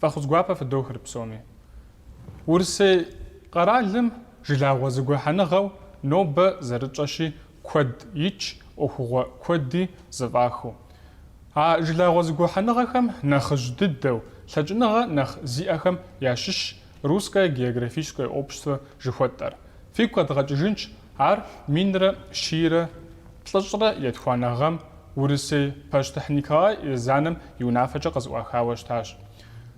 فخذ في الدوخر بسومي ورسي قرالم جلاغو زغوحنغو نوب زرچشي كود يچ او هو كودي زفاخو جلاغو زغوحنغخم نخجددو لجنغا نخ زياخم ياشش русское географическое общество жихотар фиква дгажинч ар минра шира тлажра ятхванагам урыси паштахника занам юнафача казуахавашташ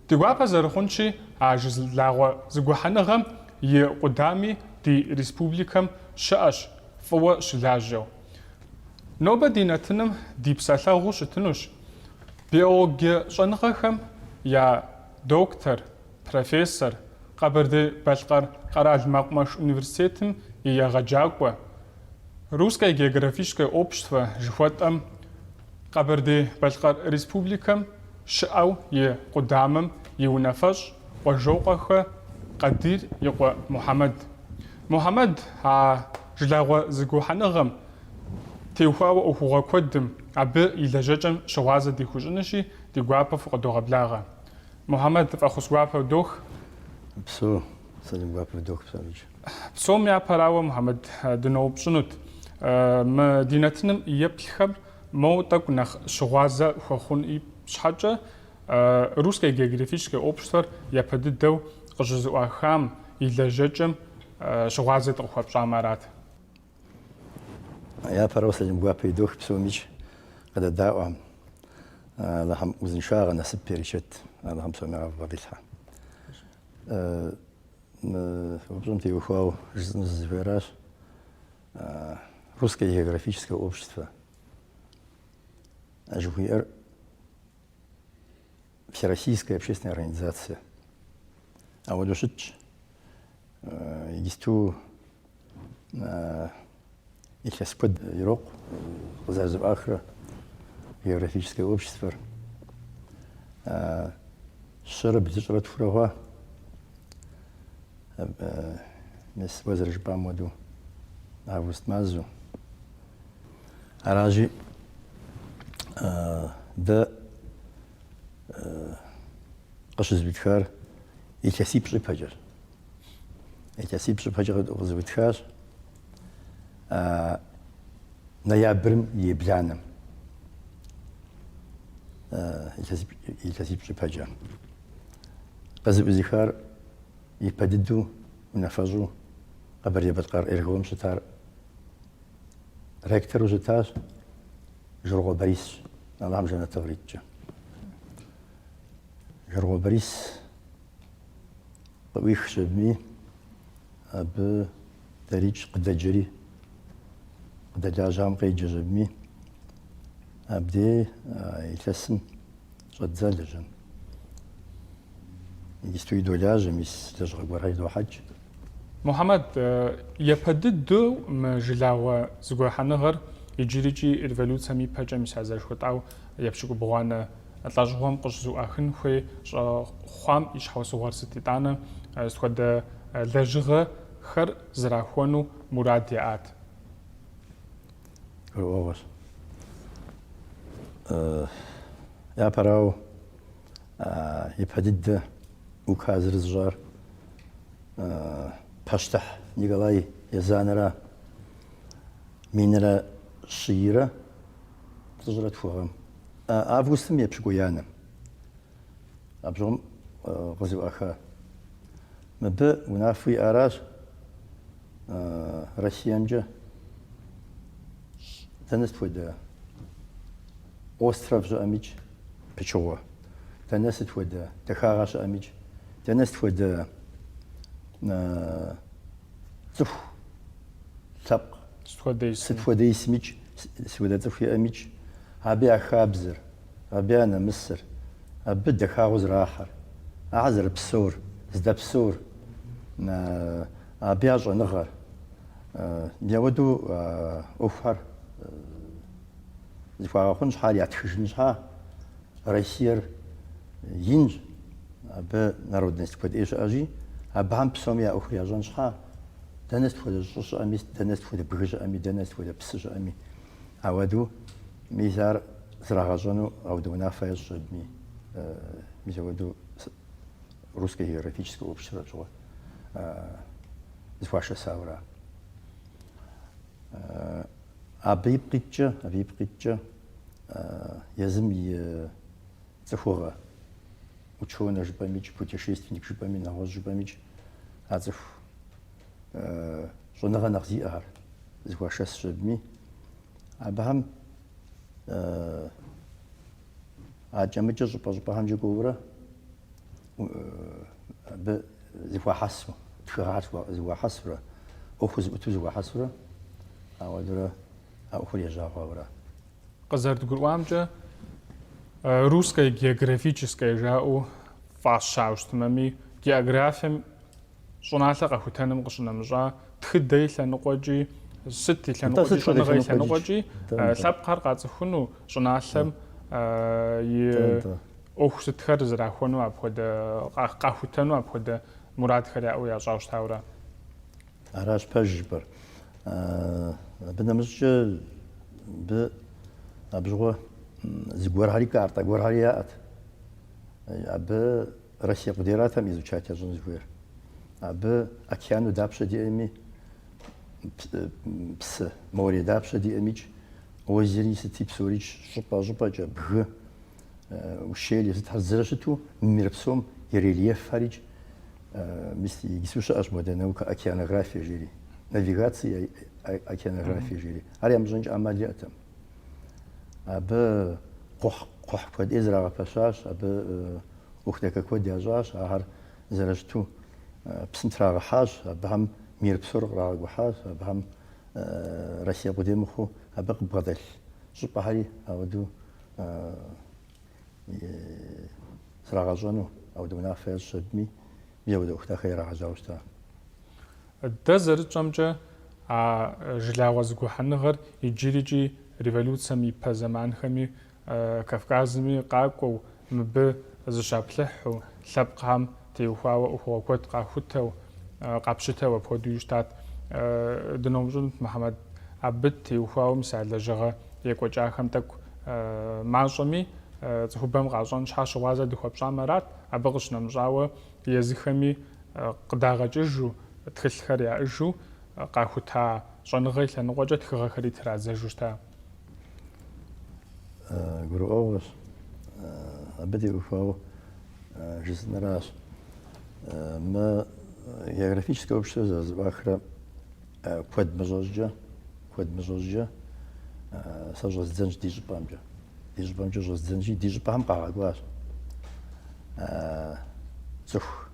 тигвапа зархунчи ажзлаго згуханагам е qudami ди республикам шаш фова шлажо ноба динатным дипсалагу шытнуш биология шангахам я доктор профессор قبرد بلقر قرال مقمش университетом и ягаджаква русское географическое общество жихотам قبرد بلقر республикам шау е قدامم юнафаш وجوقخ قدير يقوى محمد جلاغو زغوحنغم تيوخاو اوخوغا كودم ابي يلجاجم شوازه دي خوجنشي دي غوابا فقدوغا بلاغا محمد فخسوابا دوخ بسو سلم غاب دوك بسامج بسوم يا باراو محمد دنوب شنوت مدينتنا يبلخم مو так نخ شغازه خون اي شحاجه русское географическое общество япаддау قجزوахам илажачам شغازه تخوب شامارات يا باراو سلم غاب دوك بسومج قد داوام لهم وزن شاغ نسب بيريشت لهم سومي غابيلها Обзумте ухвал жизнь русское географическое общество. ЖУИР всероссийская общественная организация. А вот ушить есть их аспект Ирок, Зазов Ахра, географическое общество. Шараб зажрат фурава. Мес возраж бамоду август мазу. Аражи да قشز بتخار يكسب شيء فجر يكسب شيء فجر قشز بتخار نيابرم يبلانم يكسب شيء فجر قشز بتخار يبددوا ونفجوا قبل يبتقر إرغوم شتار ريكتر وجتاش جرغو بريس نظام جنة تغريج جرغو بريس طويخ شبمي أب دريج قد جري قد جاجام قي جبمي أبدي يتسم قد زالجن يستوي دولاج ميس تجرب وراي دو حج محمد يبددو مجلاوا زغوحنغر يجريجي الفالوت سامي باجا مس هذا شوطاو يبشكو بوانا اطلاجهم قشزو اخن خوي خوام ايش حوسو ورستيتانا سخد لجغه خر زراخونو مراديات روش يا براو يبدد وكازر الزجار باشتح نيغالاي يزانرا مينرا شيرا تجرت فوهم افغوستم يبشكو يانا ابجوم غزو اخا مب ونافي اراج رشيانجا تنست ود остров же амич печова تنست ود تخاغاش амич تنست ود صف سبق ستفودي سميج سودا صفي اميج ابي خابزر ابي انا مصر ابدا خاوز راحر اعزر بسور زدا بسور ابي اجو نغر يودو اوفر زفا خنش حال ياتخشنشها ريسير ينج ابي народность под ايش اجي ابهم بسوميا اخرى جنشها دنست فود الجوش امي دنست فود بغج امي دنست فود بسج امي عودو ميزار زراغجونو او دونا فايش مي ميزودو русское географическое общество жуа зхуаша саура абибqitçe язым и цехора ученый жбамич путешественник жбами навоз жбамич азыф жонага нахзиар зхуаша сжбми абахам аджамиче жпажпахам жгувра ب زوا حسوا تخرات زوا حسرة أخذ بتو زوا حسرة أو درا أخذ يجاوا ورا قزرت قروامجة русская географическая жау фашаустмами географиям шунаалла гахутанам гышнамжа тхэдэйлэ нугожи сыттилэ нугожи шунагайлэ нугожи лапкар гацхуну шунааллам и أخذتها زراعونو أبغى قهوتانو أبغى مراد خير أو يا جاوش تاورا. عراش بجبر. بنمشي أبغى زجور هاري كارتا زجور هاريات. أب روسيا قدراتها ميزوشات يا جون زجور. أب أكيانو دابش دي أمي بس موري دابش دي أميج. وزيري ستيب سوريش جبا جبه. وشيل يتحزرشتو ميربسوم يريليف خارج مثل يجسوش أجمدنا وكأكيانوغرافيا جيري نافيغاتسي أكيانوغرافيا جيري هاري أمجنج عملياتهم أب قح كود إزرع باشاش أب وقتك كود يجاش هار زرشتو بسنترا حاج أبهم ميربسور راغ وحاج أبهم روسيا قديمخو أبق بغدل جبا هاري أودو سراغجانو أو دونا فيز شدمي بيود أختها خير عجاوشتا. الدزر جمجة جلاوز جوحنغر يجريجي ريفولوشن مي بزمان خمي كافكازمي قاقو مب زشابلحو لبقام تيوخاو أخوات قاخوتو قابشتو وبوديوشتات دنومجون محمد عبد تيوخاو مساعد لجغة يكوجا خمتك معصمي تخبم غازون شحش وازا دخبشان مرات أبغش نمجاوة يزخمي قداغجو تخلخر يعجو قاخوتا شنغي لنغوجة تخغخري ترازجوشتا قرو أوغش أبدي وفاو جزء نراش ما географическое общество زواخرة كود مجوجة سجل زنج ديج بامجا ديج بامجا جوز زنجي ديج بام قاعدواش زخ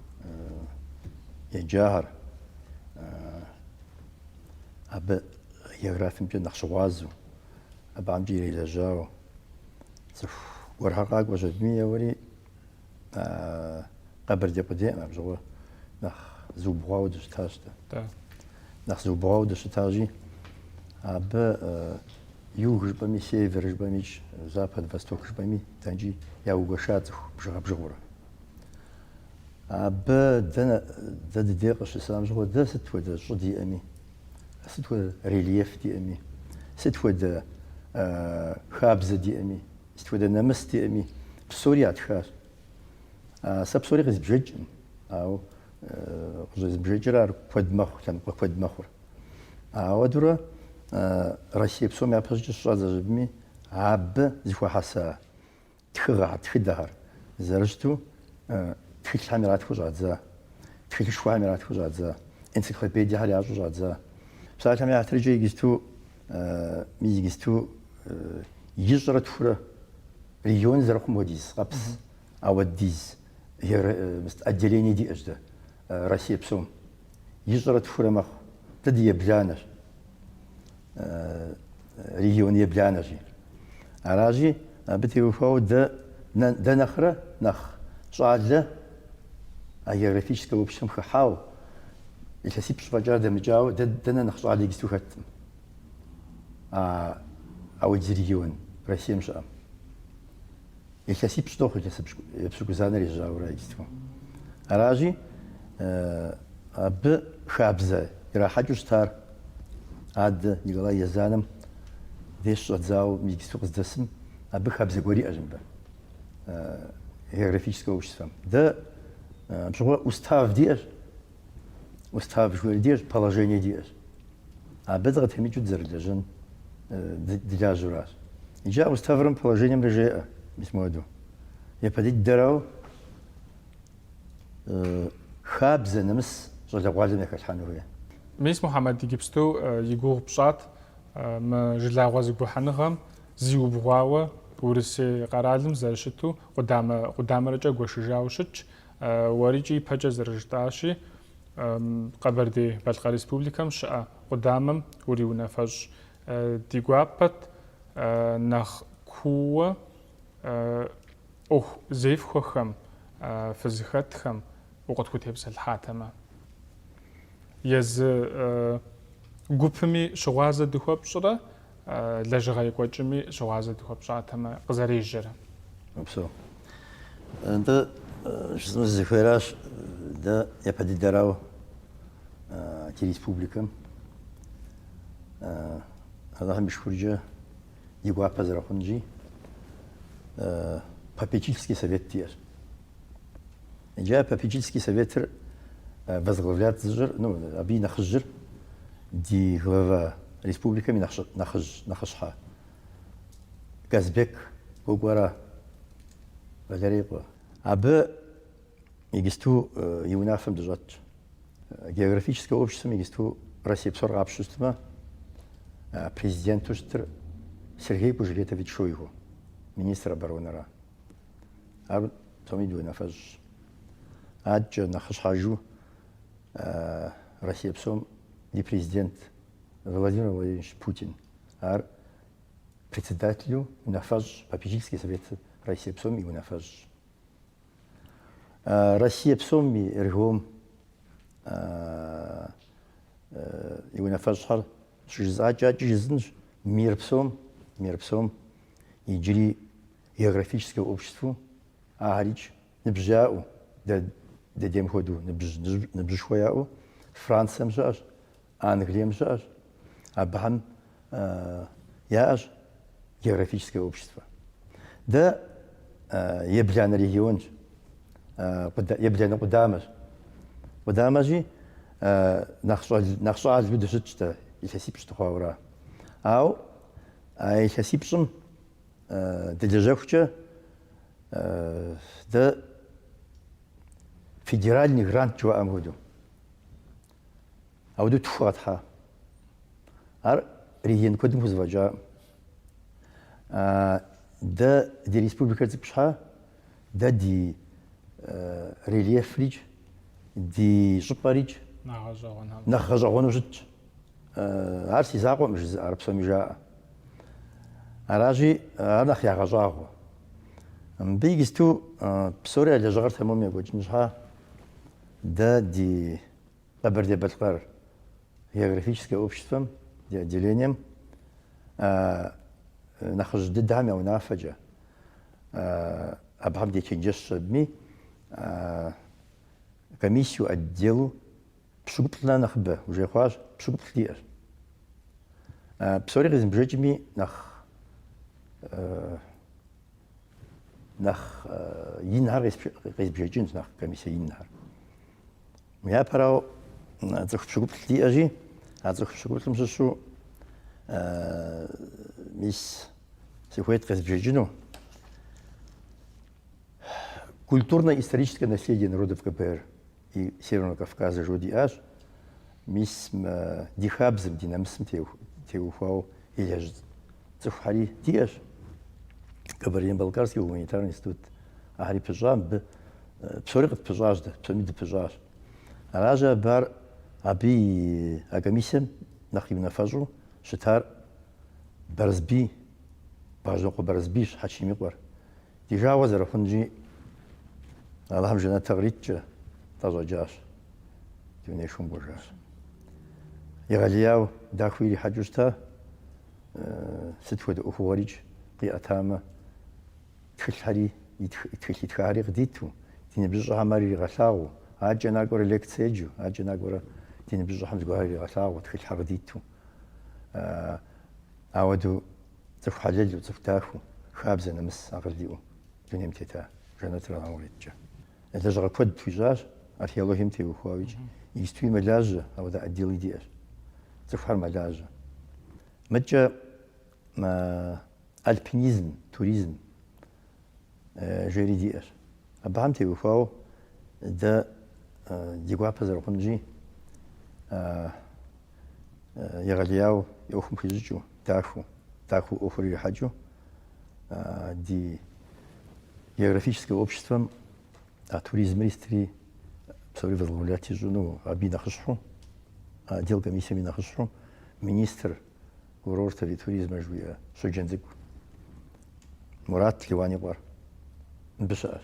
يجاهر أب جغرافيا مجا نخشوازو أب عمجي إلى جاو زخ ورهاق وجدمية وري قبر دي قديم أبجوا نخ زوبواو دشتاشتا نخ زوبواو دشتاجي أب يوغ جبامي سيفر جباميش زابد فاستوك جبامي تنجي ياوغشات بجغورة أب دنا دقيقة سلام جغور دا ستود جدي أمي ستود ريليف دي أمي ستود خابز دي أمي ستود نمس دي أمي بسوريا تخاش سب سوري غز بجج أو غز بججرار قد مخ كان قد مخور أو درا روسيا بسوم يابجج شازا جبمي عب زخوا حسا تخغع تخدهر زرجتو تخيل حميرات فوجادزا تخيل شوا حميرات فوجادزا انسيكلوبيديا هاليا فوجادزا بصراحة كم يعترجي يجستو ميجستو يجرت فرا ريون زرقم وديز قبس أو الديز هي الدليني دي أجدا روسيا بسوم يجرت فرا مخ تدي يبلانش ريون يبلانجي عراجي بتي وفاو دا نخرة نخ شعلة географическое общество خحاو الحسيب شفاجار دا مجاو دنا نخ شعلة يجستو ختم أو الريون روسيا مشام الحسيب شتوخ الحسيب بشكو زانا رجاو رايجستو عراجي أب خابزة راح جوشتار عاد نيكولاي يزانم ديش أتزاو ميكستو قصدسم أبي خبز قوري أجنبه географическое общество. Да Бжыгъуэ устав диӏэщ. Устав жыхуейр диӏэщ, положение диӏэщ. Абы дыкъытемыкӏыу дызэрылэжьэн дылажьэуращ. Иджы уставым положением жеӏэ мис моду. Япэ дыдэрауэ хабзэ нэмыс щӏалэгъуалэм яхэлъхьэну хуей. Мис Мухьэмэд иджыпсту и гугъу пщӏат мы жылагъуэ зэгухьэныгъэм зиубгъуауэ Урысей къэралым зэрыщыту къудамэрэкӏэ гуэшыжауэ щытщ. Уэрикӏи ипэкӏэ зэрыжытӏащи Къэбэрдей-Балкъэ Республикэм щыӏэ къудамэм уриунэфэщӏ ди гуапэт нэхъ куууэ ӏуэху зефхуэхэм, фызыхэтхэм укъытхутепсэлъхьатэмэ. Езы гупыми щыгъуазэ дыхуэпщӏрэ лэжьыгъэ екӏуэкӏыми щыгъуазэ дыхуэпщӏатэмэ къызэрежьэрэ. Опсо. Нтӏэ зыхуейращ дэ япэ дыдэрауэ ди республикэм Аллахъым и шхуркӏэ и гуапэ зэрыхъунщи попечительский совет диӏэщ. Иджы попечительский советыр возглавляет абы и нэхъыжьыр ди глава республикэм и нэхъыщхьэ Казбек Гугуара Валерий Кӏуэ. Абы егисту и унафэм дыщӏэтщ. Географическое обществом егисту Россия псор къапщу щытмэ президенту щытыр Сергей Кужелетович Шойгу, министр оборонэра. Ар псоми ди унафэщӏщ. Адкӏэ нэхъыщхьэжу Россия псом ди президент Владимир Владимирович Путин. Ар председателю унафэщӏ попечительский совет Россия псом и унафэщӏ. Россия псом и регион и унафэщӏхьэр щыжызӏакӏэ жызынщ мир псом иджыри географическое обществу ахьэрикӏ ныбжь яӏэу дэдем хуэдэу ныбжьышхуэ яӏэу Францием щыӏэщ, Англием щыӏэщ. Абыхэм яӏэщ географическое общество. Дэ ебланэ регионщ, ебланэ къудамэщ. Къудамэщи нэхъ щӏалэу дыщытщ дэ илъэсипщӏ дыхъуауэра. Ауэ а илъэсипщӏым дылэжьэхукӏэ дэ федеральный грант жыхуаӏэм хуэдэу. Ауэдэу тху къэтхьа. Ар регион куэдым хузэфӏэкӏа. Дэ ди республикэр цӏыкӏу щхьа дэ ди рельефричӏ, ди щӏыпӏэричӏ нэхъ гъэщӏэгъуэну щытщ. Ар си закъуэм жызыӏэр псоми жаӏэ. Аращи ар нэхъ ягъэщӏагъуэ. Мыбы егисту псори а лэжьыгъэр тэмэму екӏуэкӏын щхьа дэ ди Къэбэрдей-Балкъэр географическое обществом, ди отделением нэхъыжь дыдэхэм я унафэкӏэ абыхэм деченджэщ щыӏэбми комиссию отделу пщӏыгуплӏ нэхъыбэ ужехъуащ, пщӏыгуплӏ диӏэщ. Псори къезмыбжэкӏми нэхъ инхэр къезбжэкӏынщ, нэхъ комиссие инхэр. Япэрауэ цӏыху пщӏыгуплӏ диӏэщи, а цӏыху пщӏыгуплӏым щыщу мис сыхуейт къезбжэкӏыну культурно-историческое наследие народов КПР и Северного Кавказа жыхуэу диӏащ. Мис ди хабзэм, ди нэмысым теухуауэ илэжь цӏыхухьэри диӏэщ. Кабардино-Балкарский гуманитарный институт ахьэри пыщӏа, мыбы псори къытпыщӏащ дэ, псоми дыпыщӏащ. Аращи абы и а комиссием нэхъ и унафэщӏу щытар Бэрзбий, Бажэкъуэ Бэрзбийщ, Хьэчимий къуэр. Ди жагъуэ зэрыхъунщи Аллахъым жэнэтэ къриткӏэ тӏэщӏэкӏащ, ди унешхуэм кӏуэжащ. Егъэлеяуэ дахэу ирихьэкӏыу щыта сыт хуэдэ ӏуэхугъуэрикӏ къиӏэтамэ тхылъхьэри тхылъ итхахэри къыдиту, ди ныбжьыщӏэхэм ар иригъэлъагъуу, акӏэ накӏуэрэ лекцие еджэу, акӏэ накӏуэрэ ди ныбжьыщӏэхэм зыгуэрхэр иригъэлъагъуу, тхылъхьэ къыдиту. Ауэдэу цӏыху хьэлэлу, цӏыху дахэу, хабзэ нэмыс акъыл иӏэу дунейм тета. Жэнэтыр Аллахъым къриткӏэ. لجغ كود توجاج أركيولوجيم تيوخواويج يستوي ملاجة أو ذا أديلي ديش تفحر ملاجة متجا ما ألبينيزم توريزم جيري ديش أبهم تيوخواو دا ديقوا بزر قنجي يغلياو يوخم خيجو تاكو أخرى حاجو دي географическое общество, туризм ристри, псори возглавляти жену, аби нахшху, отдел комиссиями нахшху, министр курорта и туризма жуя, шуджензик, Мурат Ливани бар, бешаш.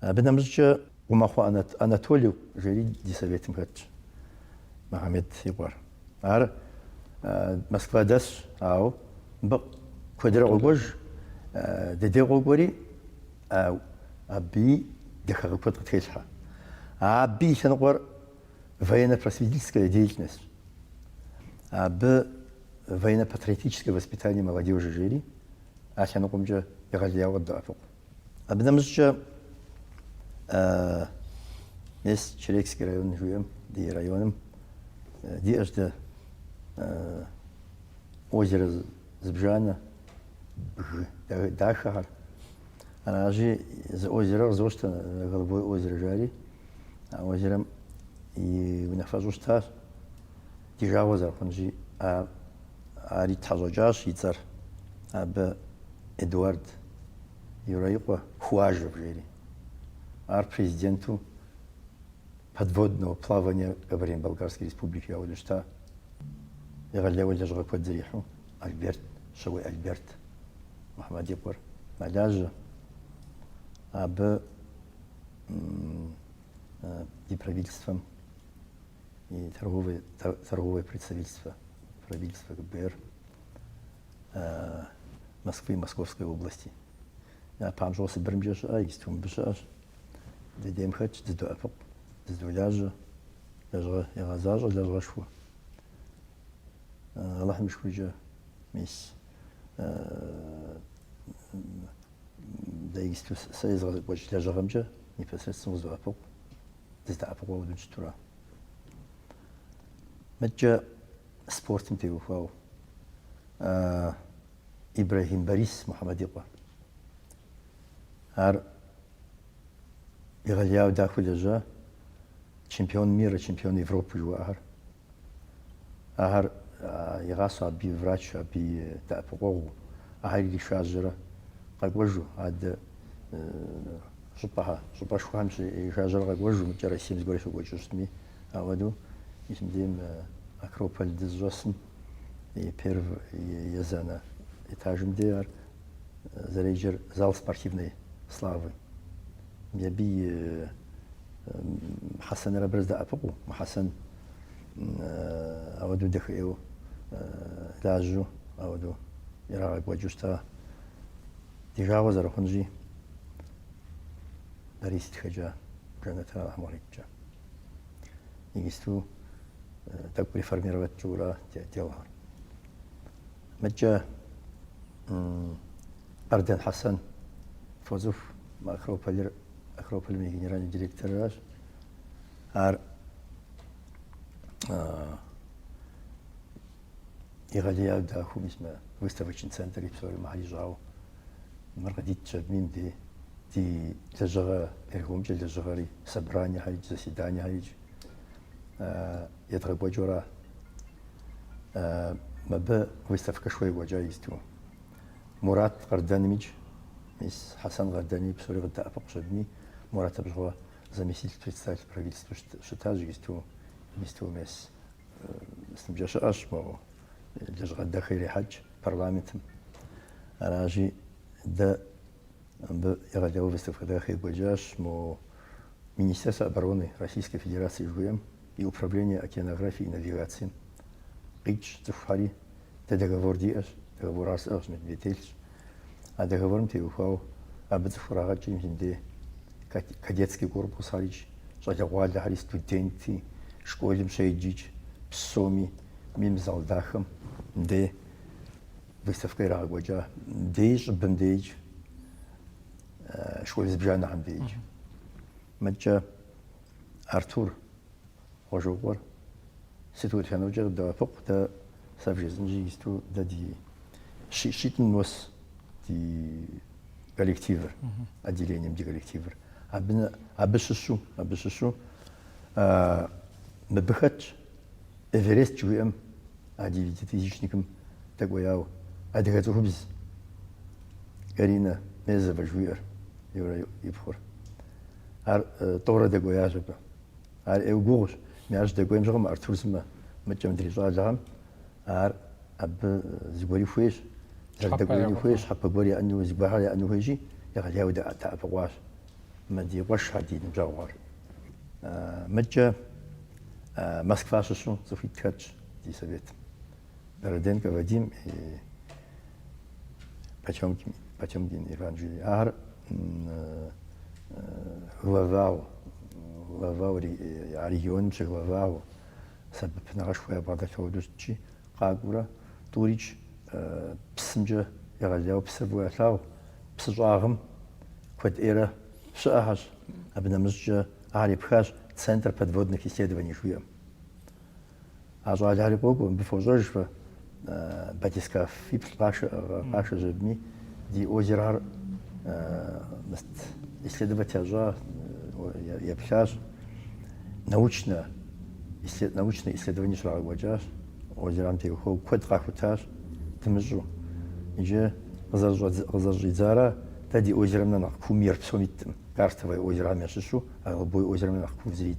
Бенамжа умаху Анатолий жери дисоветим хатч, Махамед Ибар. Ар Москва дас, ау, б квадра огож, дедег огори, أبي دخل كتر تيجها أبي شنقر военно просветительская деятельность أبي военно патриотическое воспитание молодежи жили а شنقوم جا يغليا وضعفوا أبدا مش ناس شريكسكي район جويم دي районом دي أجد озеро Збжана да шахар أنا أجي озеро زوجت غلبوي озеро جاري озером и ونفجوش تار تجاوز الخنجي أري تحجاج يتر أب إدوارد يرايقه خواجه بجري президенту подводного плавания говорим Болгарской республики Аудушта يغلوا لجغ كود زريحو ألبرت شوي ألبرت محمد يقر ملاج أب и правительством, и торговое представительство, правительство ГБР Москвы и Московской области. Я помжался бремжеш, истум бешаш, дедем хач, деду апок, деду ляжа, я зажа, ляжа шфу. Аллах мишкуджа, мис, да исту сайза больше ляжа гамджа, непосредственно деду апок. تستعرف قوة الجترة. متجا سبورت متيو فاو إبراهيم باريس محمد يقوى. هر يغلياو داخل الجا شامبيون ميرا شامبيون يوروبا جوا هر يغاسا بي فراتش بي تعرفوا هاي اللي شاجرة قاقوجو هاد شبه شو همش يشاجر غوجو متجرى سيمز قولي شو قولي شوستمي أودو اسم ديم أكروبول دزجوسن يبيرف يزانا يتاجم ديار زريجر زال спортивной славы يبي حسن ربرز دا أبقو حسن أودو دخيو لاجو أودو يراغ وجوشتا تجاوز رخنجي باريس تخجا جنتا أمريكا يجستو تقبل فرميرة جورا تيوها متجا أردن حسن فوزوف ما أكروبال ميجنيران ديريكتوراج أر يغلي أبدا هو اسمه выставочный центр يبصور محلي جاو مرة ديت شبمين دي لجغة إرهومجة لجغري سبرانيا هايج زسيدانيا هايج يتغبوا جورا ما با ويستفك شوي وجا يستو مرات غرداني ميج ميس حسن غرداني بسوري غدا أفق شبني مرات بجغوا заместитель представитель правительства شتاج يستو ميس استمجاش أشمو لجغة داخلي حج парламентом راجي دا يغلو выставка дахи гуджаш мо Министерство обороны Российской Федерации ЖУМ и Управление океанографии и навигации. Рич цифари те договор диаш договор ас медведельч а договором те ухау об цифрага чимде кадетский корпус харич шатягвалда хари студенти школим шейджич псоми мим залдахам де выставка рагваджа дейж бендейж شغل زبجان عم بيجي متجا أرتور وجوور ستو كانوا جا دا فوق دا سافجزنجي ستو دا دي شيت نوس دي коллективер отделением دي коллективер أبششو مبخت إفرست جويم عادي تيجيشنيكم تقوياو أدخلته بز قرينا ميزة بجوير يورا يبخور هر طورة دقويا جبا هر إيوغوش مياش دقويم جغم أرتورزما متجم دريجا جغم هر أب زبوري فويش دقويني فويش حبا بوري أنو زباحة أنو هيجي يغل ياودا أتعبقواش مدي وش حديد مجاوار متجا Москва шишу, Софи Ткач, ди совет. Бороденко Вадим и Потемкин Иван Жили. Ар главау регион че главау сабып нагашхуя бадачодушчи қагура турич псымжа ягаляу псырбуялау псыжагым квадера шахаш абнамжа арипхаш Центр подводных исследований Жуем. А жуаляри Богу, бифожожва, батискав и паша жебми, ди озерар исследователь жа, я пхаж, научное исследование шлагваджаш, озерам те ухо, квадрахутаж, тмжу. Иже разажидзара, тади озерам на кумир псомиттем. Карстовое озеро Амешишу, а голубое озеро Махкув зрит.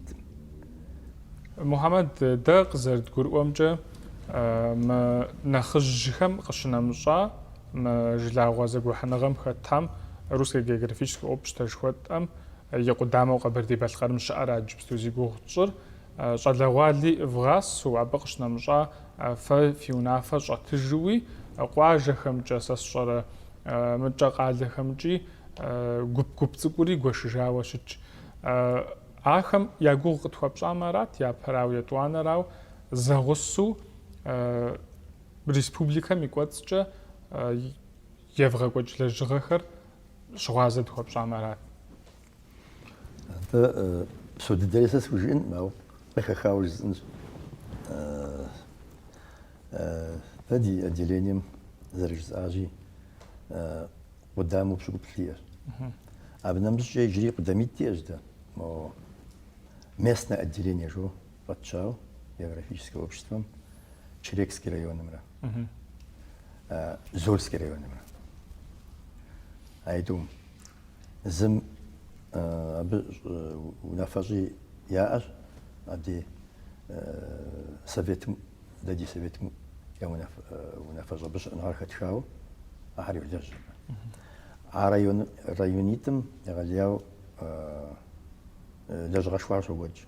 Мухаммад дак зард гурумджа ма нахжхам қашнамша ма жлагваза гуханагам хатам русское географическое общество шхватам якудамау қабарди балқарым шаара джбстузи гухчур шалагвали вгас у абақшнамша фа фиунафа шатжуи қважахам жасасшара мчақалахамжи гуп цукури гошжава шич ахам ягуг тхапшамарат я парау ятуанарау загуссу республика микватча еврогочлежгахар шваза тхапшамарат это суддересас хужин мау бехахаузн тади отделением зарежзажи قدامه بشغل كثير. أبنمش يجري قداميتي أجدا. местное отделение жо подчал географическое общество, Черекский район Зольский район Айдум. Зим унафажи яаш, ади советм, дади советм я унафажа биш анархатхау, ахари вдержи. А районитам ягаляу лежгашвар шогоч.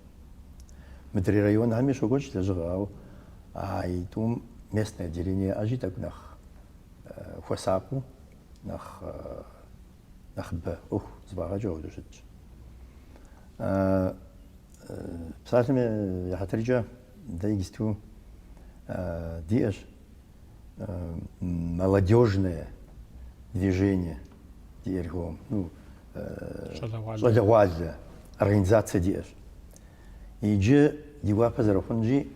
Митри район хами шогоч лежгау, айдум местное отделение ажитак нах хвасапу, нах б, збагаджо удушич. Псалме я хатриджа дайгисту диэш молодежное движение диэргом, шалаваза организация диэш. И дива пазарохунджи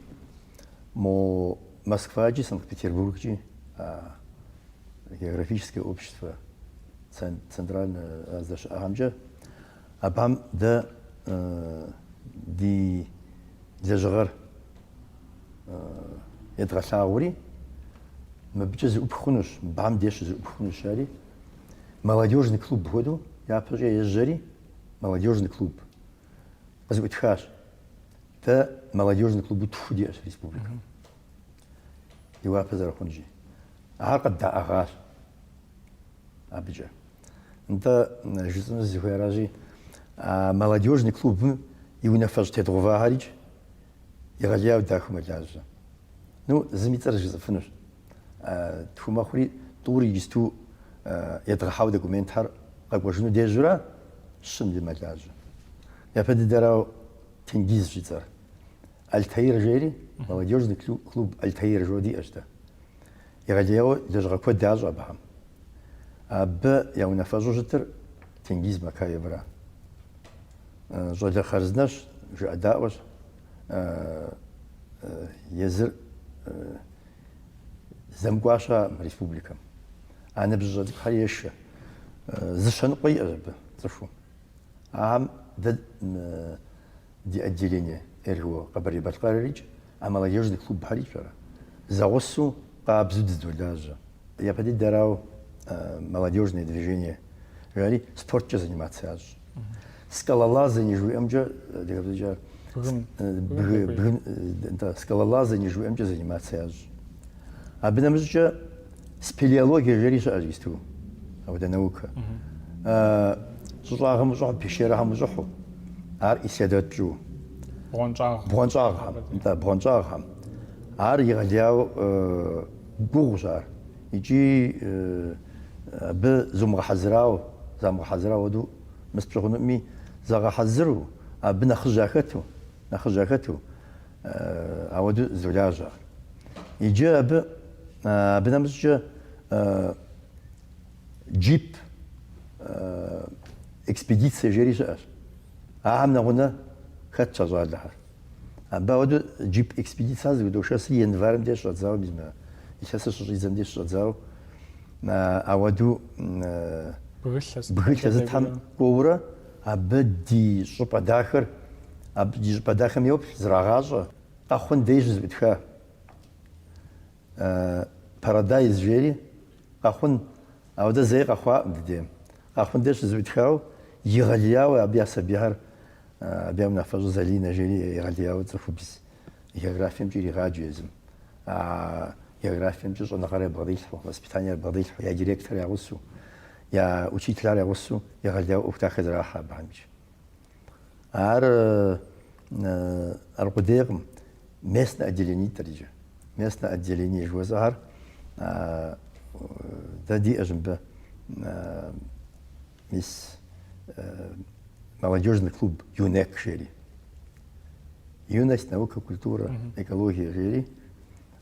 мо Москваджи, Санкт-Петербургджи географическое общество центральное аздаш агамджа абам да ди зажгар эдрасаури мабчез упхунуш бам деш упхунушари молодежный клуб году я тоже езжари молодежный клуб азутхаш да молодежный клуб тфудеш республика дива пазархунджи عقد أغار أبجا. أنت جزء الزهراجي молодежный клуб يونفج تدغوا هارج يغلياو داخل مجازة. نو زميت رجز فنش. تفهم أخري طوري جستو يتغحاو دوكومنتار قبوجنو ديجورا شن دي مجازة. يا بدي دراو تنجيز جزر. التاير جيري молодежный клуб التاير جودي أجدا. يغلياو لجغا كود داجو أبهم. أب يونفجو جتر تنجيز مكاي برا. жолы харзнаш жадауш езыр замгуаша республикам. Аны біз жадық хайешы. Зышаны қой әжібі, зышу. Ам ди отделение РГО Кабари Башкарич, а молодежный клуб Харичара. За осу абзудзду даже. Я поди дарал молодежное движение. Жали спортче заниматься аж. Скалолазы не живем же, скалолазы не живем же заниматься аж. А бинам же спелеология жери аж исту. А вот наука. Сужагам жах пещерагам жаху. Ар исядат жу. Бронжагам. Ар ягаляу гуржар. يجي بزوم حزراو زام حزراو دو مسبشون مي زغ حزرو بنخجاكتو نخجاكتو أودو زوجاجا يجي بنمسج جيب إكسبيديت جيري جاش عامنا هنا خدش جال لها بعد جيب إكسبيديت ساز ودوشة ينفرم ديش رزاو بزما يحسش ريزم ديش رزاو أودو بغيت تهم كورة أبدي شوب داخر أبدي شوب داخر ميوب زراعة أخون ديش زبدها بارادايز جيري أخون أودا زي أخوا بديم أخون ديش زبدها يغلياو أبيع سبيهر أبيع منافج زلينا جيري يغلياو تفوبس يغرافيم جيري غاجيزم يغرافيم جيش أنا قريب بغضيلحو وسبيتانيا بغضيلحو يا ديريكتور يا غسو يا учителя يا غسو يغلياو أفتاخذ راحة بعمج أرقديقم местное отделение ترجع местное отделение جوزهر دادي أجنبه مس молодежный клуб ЮНЕК жили. Юность, наука, культура, экология жили.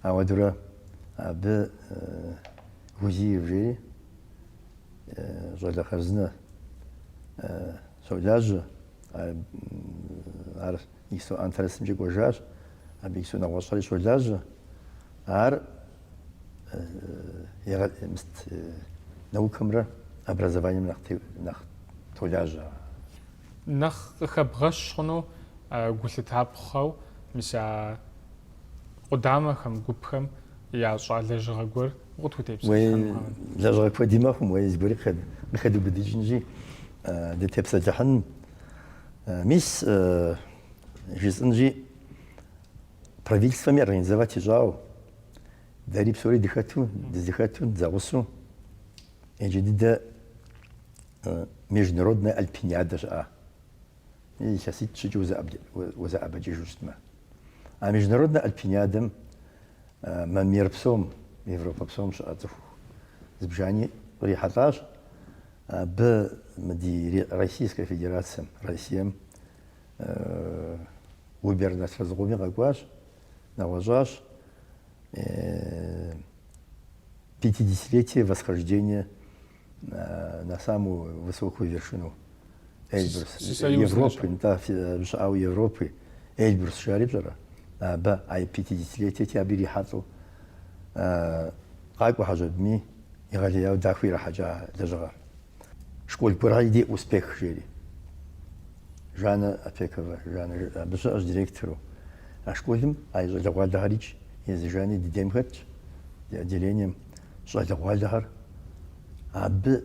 А вот дура об гузи жили. Жодя харзна соляжа. Ар исо антаресим же гожаж. Аби исо нагошали соляжа. Ар я мст наукамра образованием нах соляжа. نخ خبغش شنو قلت تابخو مسا قدامهم قبهم يا شعل جغور وتوتيبس وين لجغ كديمهم وين زبري خدو بديجنجي دي تبس جحن مس جزنجي правительствами организовать жау дари псори дихату загусу эджидида международная альпиниада жа и сейчас и чуть وزا أبجي جوستما. А международная альпиниада ما мир псом Европа псом шатфу. Сбжани рихатаж б мди Российская Федерация Россия выбор нас разгоми какваш наважаш 50-летие восхождения на самую высокую вершину Эльбрус Европы, да, в Европы Эльбрус шарибжара, ба ай 50-летие тебя бери хату, как бы хажадми, и галия дахвира хаджа дажа. Школь пырайди успех жили. Жана Апекова, Жана бежаж директору, а школем ай жадавал дахарич, из Жани дидемхач, отделением жадавал дахар. أب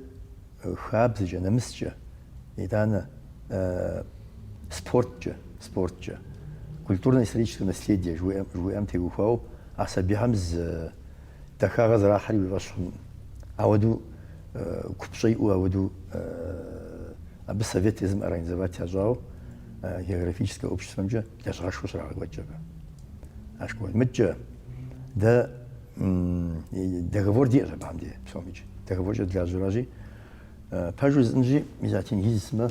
خابز جا نمس جا إدانا سبورت جا культурно-историческое наследие жуем тегуфау асабихамз тахагаз рахари вивашхун аваду купшай у аваду аб совет изм организовать ажау географическое общество мджа для жгашку шрага гваджага ашкой мджа да договор держа бамди псомич договор для журажи пажу знжи мизатин гизисма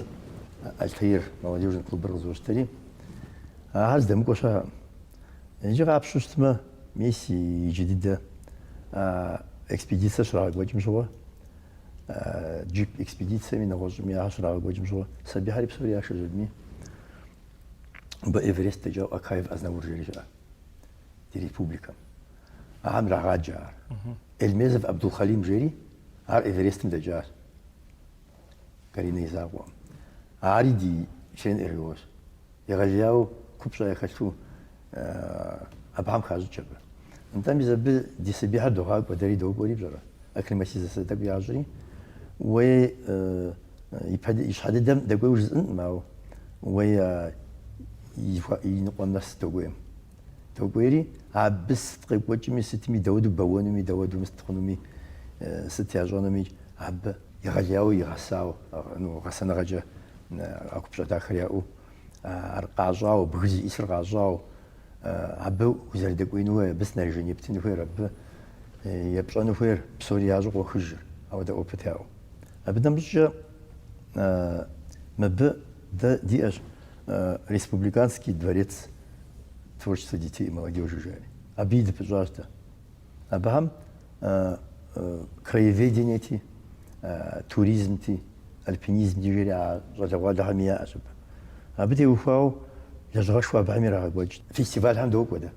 альтаир молодежный клуб разуштери هذا دم كوشا نجي غاب شوستما ميسي جديدة إكسبيديسة شراء قوجم شوا جيب إكسبيديسة من غوج مياه شراء قوجم شوا سبي هاري بسوري عشر جدمي بإيفرست جاء أكايف أزنور جريجا دي ريبوبليكا عام رغاجار الميزف عبد الخليم جري عار إيفرست مدجار كاريني زاقوا عاري دي شين إريوس يغلياو كوبشا يخشو أبعام خازو جبا انت ميزب دي سبيحة دوغاق وداري دوغوري بجرا أكلماتي زسدك بيعجري و يشحد دم دقوي وجزء معه و ينقل نفس توقيم توقيري عبس تقيب وجمي ستمي داود بوانمي داود مستقنمي ستي عجانمي عب يغلياو يغساو انو غسنا غجا اكو بشا داخرياو ارقاجاو بغزي اسر غاجاو عب وزر دقوينو بس نرجني بتنو في رب يبشانو في بسوريا جو خجر او دا اوبتاو ابدا مش مب да диаш республиканский дворец творчества детей и молодежи жали. Обиды, пожалуйста. Абам краеведение ти, туризм ти, альпинизм ти жали, разговаривали хамия ашб. Абди уфау, я жгашва бамира гагвач. Фестиваль хам доуквада.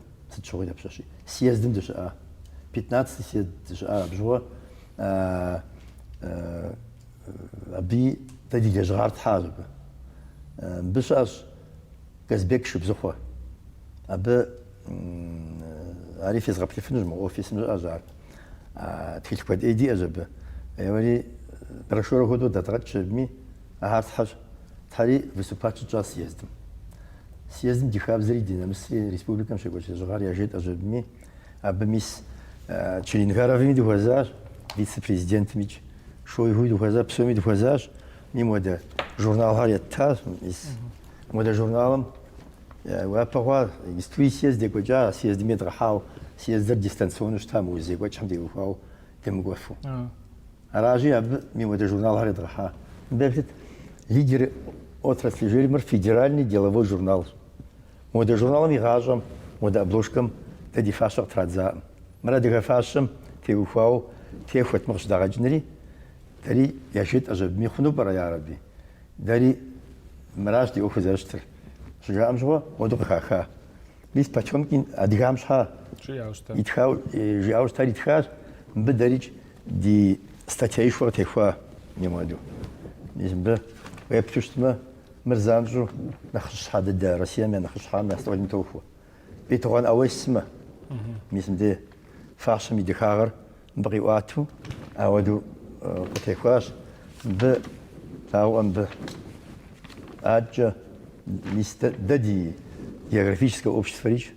Счогой да пшаши. Съездим душа. 15 съезд душа бжва. Аби تدي جزغارت حاجب بساس كزبك شبزخوا أب عارف يزغب تلفنج مو أوفيس من الأزار تكلف قد إيدي أزب يعني برشورة هدو دتغت شبمي أهارت حاج تاري بسوباتش جا سيزدم دخاب زري دينا مصري ريسبوبليكا مش يقول جزغار يجيت أزبمي أب ميس تشيلين غارفيني دو هزار فيس بريزيدنت ميج شوي هو دو هزار بسومي دو هزار مي مودا جورنال هاري تاس مودا جورنالم وابغوا يستوي سياس ديكو جا سياس ديمتر حاو سياس در ديستانسيون شتا موزي كو تشم ديو فاو تم غوفو راجي اب مي مودا جورنال هاري درحا بيبت лидер отрасли Жильмер федеральный деловой журнал مودا جورنالم يغاجم مودا обложкам تدي فاشق ترادزا مراد فاشم تيو فاو تيفوت مخش داغجنري داري يشيت أجب ميخنو برا يا ربي داري مراش دي أخذ زرشتر شجاع مشوا ودق خاخا ليس بتشوم كين أديهم شها يتخاو جاو ستاري تخاز بداريج دي статья شو تخوا نيمادو نسم به ويبتشتما مرزانجو نخش حد دا روسيا ما نخش حد ما استوعب متوفو بيتوان أول اسمه نسم ده فاشم يدخاغر بقي واتو أودو قتيخواش ب أو أم ب أج مست ددي географическое общество речь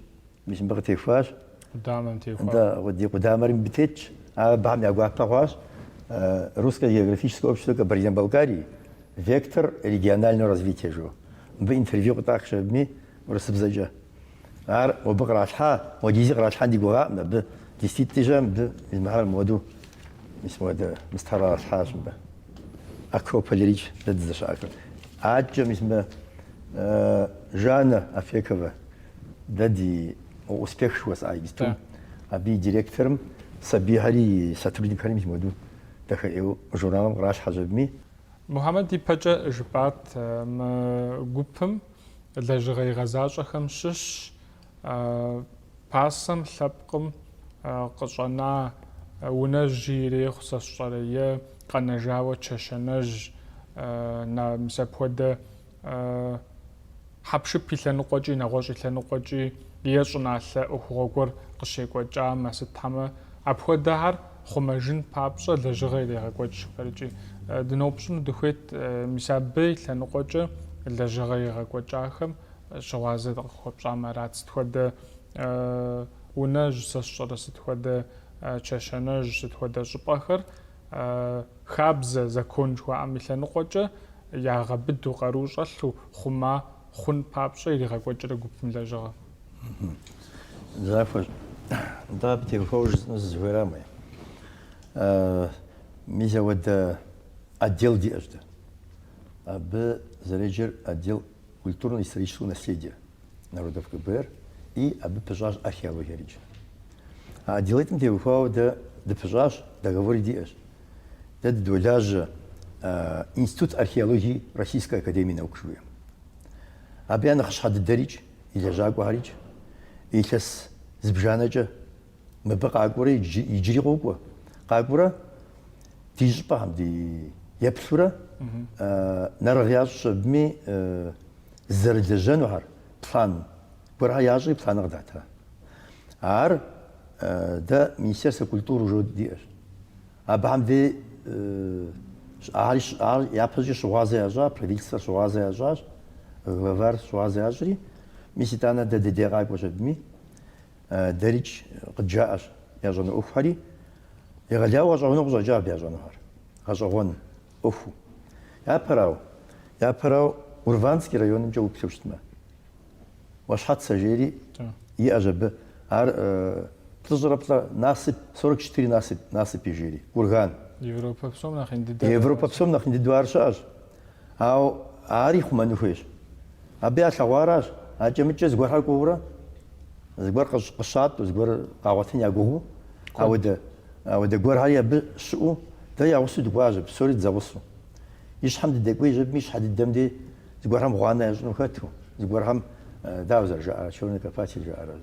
مش بقتيخواش قدام تيخوا да ودي قدام رم بتيج بعمل أقوى русское географическое общество президент Болгарии вектор регионального развития جو بإنترفيو قطعك شبمي ورسبزجا عار وبقراشها وديزي قراشها دي قوها ب ديستيت تجام ب المحل مودو اسمه هذا مستحرر حاجم به أكروبوليج لدزش أكل عاجم اسمه جانا أفيكوا دادي успех شو سايجستو أبي ديريكتورم سبيهالي ساتورين كريم اسمه دو دخل جورنال راش حجبمي محمد دي بجا جبات ما جوبم لجغي غزاجة خمسش باسم لبقم قصنا ونجيري خصوص شرعية قنجاوة تشنج نا مسابود حبش بيلانقوجي نغوجي لانقوجي يجنا لا أخوغور قشيكو جام ستحما أبود دهر خمجن بابش لجغي لغوج فرجي دنوبشن دخوت مسابي لانقوجي لجغي غوج آخم شوازد خوب جامرات ستخود ونج سشر ستخود تشنج ستخود جباخر خابز زكون جو عمل نقطة يا غبدو قروش أصله خما خن بابش اللي غوجة رجوب من لجغة. زافر ده بتيجوج نزويرة ماي. ميزة ود отдел دي أجدا. أب зарегер отдел культурно-исторического наследия народов КБР и об пожаж археологии речи. А отдел этим тевухау да пожаж договор диэш. Да доляж Институт археологии Российской академии наук шуем. абы я нэхъ щхьэ дыдэрикӏ, и лэжьакӏуэрикӏ, илъэс зыбжанэкӏэ мыбы къакӏуэрэ иджыри къокӏуэ. Къакӏуэрэ ди щӏыпӏэхэм, ди еплъурэ нэрыгъ ящӏ абыми зэрылэжьэнухэр план гуэрхьэ ящӏи планыр къыдата. Ар дэ Министерство культуры уже диӏэщ. Абыхэм де ар япэкӏэ щыгъуазэ ящӏа, правительствэр щыгъуазэ ящӏащ, главар щыгъуазэ ящӏри, мис итӏанэ дэ дэдей къакӏуэщ абыми, дэрикӏ къыджаӏэщ ящӏэну ӏуэхухэри, егъэлауэ гъэщӏэгъуэну къыщӏэкӏа абы ящӏэнухэр, гъэщӏэгъуэн ӏуэхуу. Япэрау Урванский районымкӏэ уплъэу щытмэ. Уащхьэцэ жери иӏэщ абы. Ар плӏыщӏрэ насып, 44 насыпи жери, курган. Европэ псом нэхъ ин дыдэ. Европэ псом нэхъ ин дыдэу ар щыӏэщ. Ауэ ари хъумэну хуейщ. Абы ялъэгъуаращ, акӏэмыкӏэ зыгуэрхэр кӏуэурэ, зыгуэр къыщатӏу, зыгуэр къагъуэтын ягугъуу, ауэдэ гуэрхьэри абы щыӏэу, дэ ягъусэу дыкӏуащ, псори дызэгъусэу. И щхьэм дыдэкӏуей жыпӏэми, щхьэ дыдэм де зыгуэрхэм гъуанэ ящӏыну хэту, зыгуэрхэм дауэ зэрыжаӏэр, черный копатель жаӏэрэ.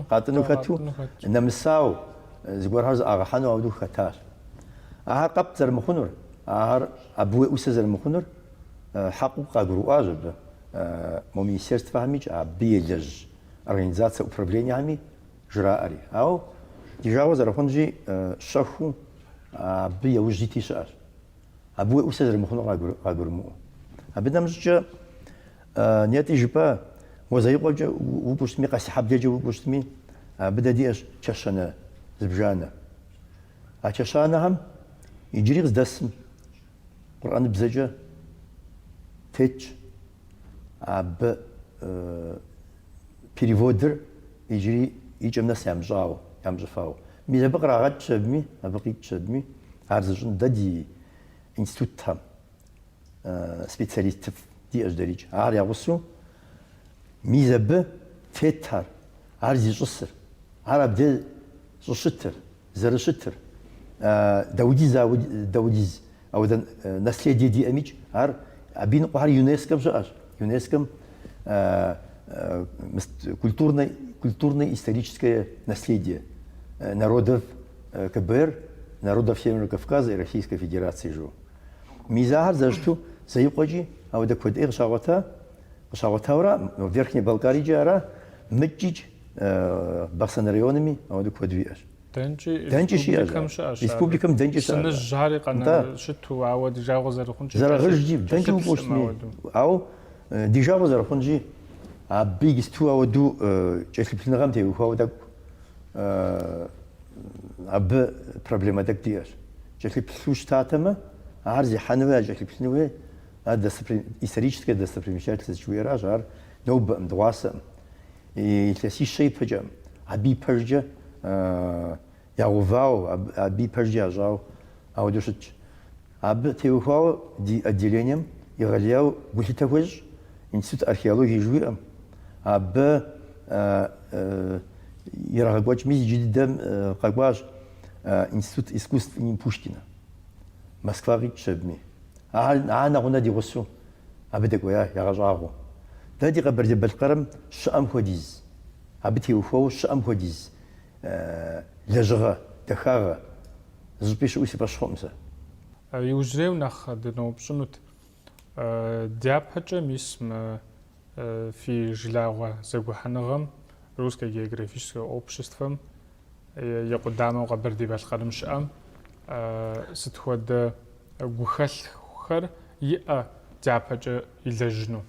Къатӏыну хэту, нэмысауэ, зыгуэрхэр зыӏагъэхьэну ауэдэу хэтащ. Ахэр къэп зэрымыхъунур, ахэр абы уеӏусэ зэрымыхъунур, хьэкъыу къагурыӏуащ абы. Мо министерствэхэми, абы елэжь организацие управлениехьэми жраӏэри. Ауэ ди жагъуэ зэрыхъунщи, щэхуу абы яужь ити щыӏэщ. Абы уеӏусэ зэрымыхъунур къагурымыӏуэу. Абы нэмыщӏкӏэ нети жыпӏэ, уэзэикъуэкӏэ укӏуэу щытми, къэсихьэблэкӏэ укӏуэу щытми, абы дэ диӏэщ чэщанэ зыбжанэ. А чэщанэхэм иджыри къыздэсым къурӏэныбзэкӏэ тетщ. Абы переводыр иджыри икӏэм нэс ямыщӏыфауэ. Мис абы кърагъэкӏщ абыми, абы къикӏщ абыми, ар зыщӏын дэ ди институтхэм специалист диӏэщ дэрикӏ. Ар ягъусэу мис абы тетхэр, ар зищӏысыр, ар абдей щӏыщытыр, зэрыщытыр, Даудиз ауэдэ наследие диӏэмикӏ, ар абы и ныкъуэхьэр ЮНЕСКОм щыӏэщ. ЮНЕСКОм культурно-историческое наследие народов КБР, народов Северного Кавказа и Российской Федерации жо. Мис ахэр зэщту зэикъуэкӏи ауэдэ куэдӏей къыщагъуэтауэрэ Верхней Болгариекӏэ ара, мыкӏикӏ Баксан районами ауэдэ куэду иӏэщ. Дэнкӏи щыӏэщ. Республикэм дэнкӏи щыӏэщ. Сыныжь жьари къэна щыту, ауэ ди жагъуэ зэрыхъунщи. Зэрыгъыжкӏи, дэнкӏи укӏуэу щытми. Ауэ ди жагъуэ зэрыхъунщи, абы игысту ауэдэу кӏэлъыплъыныгъэм теухуауэ тӏэкӏу абы проблемэ тӏэкӏу диӏэщ. Кӏэлъыплъу щытатэмэ, ар зехьэнууи, кӏэлъыплъынууи, историческое достопримечательство жиӏэращ, ар нобэӏым, дыгъуасэӏым. Илъэсищэ ипэкӏэ, абы и пэжкӏэ ягъувауэ, абы и пэжкӏэ ящӏауэ ауэдэу щытщ. Абы теухуауэ ди отделением егъэлеяуэ гулъытэ хуещӏ, институт археологии жиӏэм. Абы ирагъэкӏуэкӏми иджы дыдэм къэкӏуащ Институт искусств имени Пушкина. Москва къитщ абыми. Ахэр нэгъунэ ди гъусэу абы дэкӏуея ягъэщӏагъуэу. Дэ ди Къэбэрдей-Балъкъэрым щыӏэм хуэдиз, абы теухуауэ щыӏэм хуэдиз лэжьыгъэ, дахагъэ зыщӏыпӏи щыӏэу си фӏэщ хъуӏым сэ. Иужьрейуэ нэхъ дыноупщӏынут, дяпэкӏэ мис мы фи жылагъуэ зэгухьэныгъэм Русское географическое обществом екъудамэу Къэбэрдей-Балъкъэрым щыӏэм сыт хуэдэ гухэлъхэр иӏэ дяпэкӏэ илэжьыну?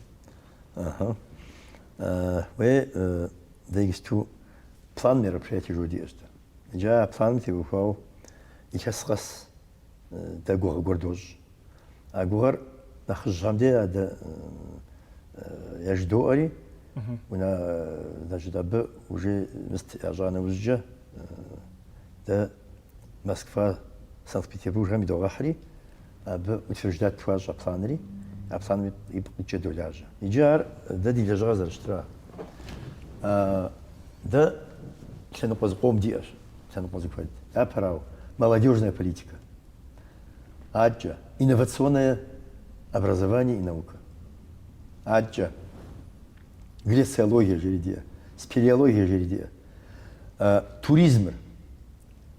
Уей дэгисту план мероприятий жо диӏэщ. Иджы планым теухуауэ илъэс къэс дэ гугъэ гуэр дощӏ. А гугъэр нэхъыжьхэм де адэ яжыдоӏэри, значит, абы уже ящӏа нэужькӏэ дэ Москва, Санкт-Петербургхэм идогъэхьри, абы утверждат хуащӏэ планри, а планым ипкъыкӏэ долажьэ. Иджы ар дэ ди лэжьыгъэ зэрыщытра. Дэ лъэныкъуэ зыкъом диӏэщ, лъэныкъуэ зыкуэд. Япэрауэ молодежная политика. Аджэ инновационное образование и наука. Аджэ глициология жеридия, спелеология жеридия, туризм,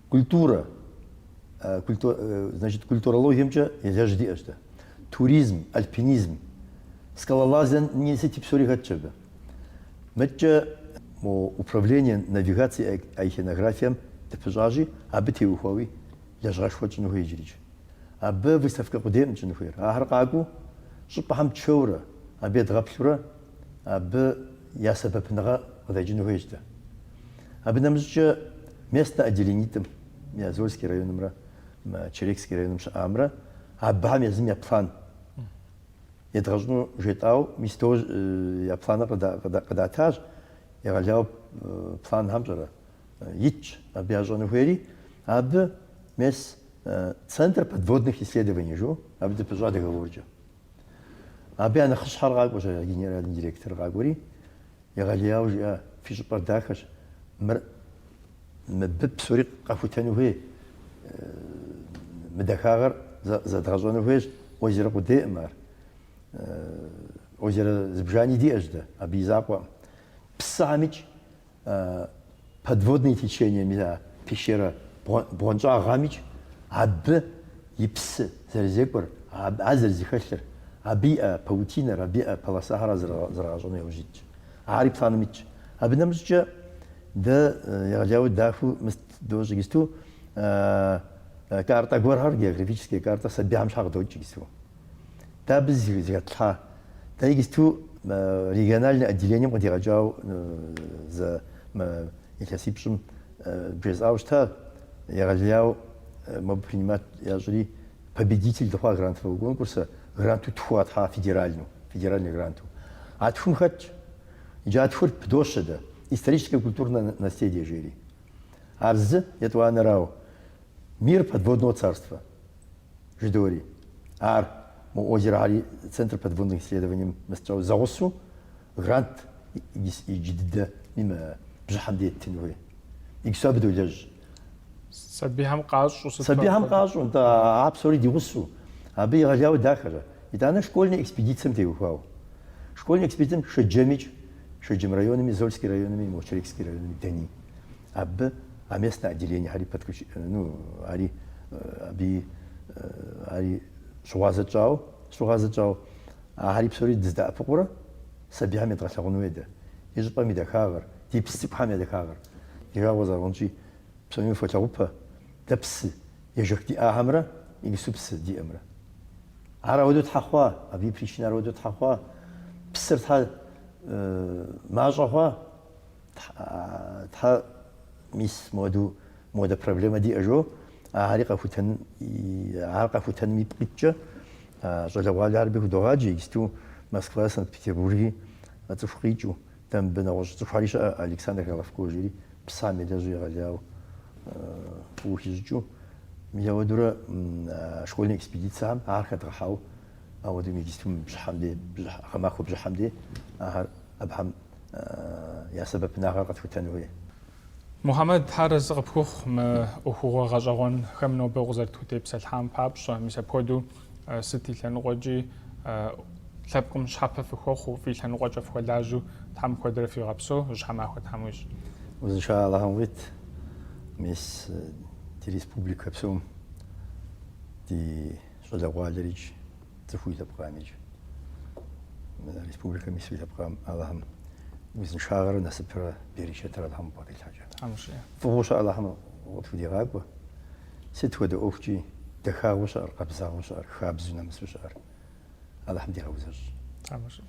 культура, значит, культурология мча ежди ашта. Туризм, альпинизм, скалолазен не эти псори хатчеба. Мча управление навигацией айхенографиям тепжажи, абити ухови, яжраш хочен ухиджрич. Абе выставка кудем чен ухир. Ахаркагу, шупахам чоура, абе драплюра, абе ясабапнага кудайджин ухижда. Абе намжча место отделение там, Зольский район, Черекский район, Амра, абам язым я план. Я должен жить место я плана когда таж, я галял план хамжара. Ич обязан уйти, абе мес центр подводных исследований жу, абе депозады говорю. Абе я хашхар гаг уже генеральный директор гагури, я галял я фиш продахаш, мбеп сорик кафутяну хе, мдахагар за дразону хе, озеро куде мар, озеро сбжани диажда, абе запа, псамич подводные течения, пещера Бонжа Гамич, абе ипс зерзекур, азер зихашлер, абиа паутина, абиа паласахара зараженная ужить. Ари планомич. Абе намжча да я даху тоже гисту карта горхар географическая карта сабиам шаг дойчи гисту. Табз зигатха. Да гисту региональное отделение поддержал за я сипшим без ауста я разлял мы принимать я жили победитель того грантового конкурса гранту тхуатха федеральный гранту. А тхумхач я тхур пдошеда историческое культурное наследие жили. Арз это анарау мир подводного царства ждори. Ар озеро Али центр подводных исследований мастеров заосу грант и джидда мимо بجحمدية تنوي يكسب دولج سبيهم قاش سبيهم قاش أنت عبسوري ديوسو أبي غلياو داخله إذا أنا школьная экспедиция تيوفاو школьная экспедиция شجميج شجم районами Зольский районами Мочерекский районами Дани أب местное отделение هاري подключ ну هاري أبي هاري شوازة هاري بسوري دزدا فقرة سبيهم يتغسلون ويدا يجب ميدا خاغر ديبس بحامي دكاغر يغاوز أرونجي بسمي فتاوبا دبس يجوكتي أهمرا يجسوبس دي أمرا عرا ودو تحقوا أبي بريشنا ودو تحقوا بسرت ها ماجوا تح ميس مودا проблема دي أجو عارقة فتن مي بيتجا جلوال عربي ودوغاجي يستو موسكوا سانت-بطربурги أتفقيجو там бенауж цухариша Александр Головко-жири псами даже галяу ухижу меня водура школьная экспедиция архат рахау а вот мы гистум бжахамде хамаху бжахамде ахар абхам я сабаб нагар футануе محمد حارز غبخوخ ما أخوه غجاون خم نو بغزر توتي بسلحام بابش مسابقو ستي لنغوجي لابكم شحبة في خوخ في لنغوجة في ولاجو تحم قدر في غبسو جحما خد حموش وإن شاء الله هنويت مس دي ريسبوبليكا بسوم دي شجع والريج تفوي لبقامج من ريسبوبليكا مس لبقام اللهم وإن شاء الله نسبر بريشة ترى هم بعض الحاجات حموش فوش الله هم وقت دي غابة ست وده أوفجي دخاوش أر قبضاوش أر خابزنا مسوش أر اللهم دي غوزج حموش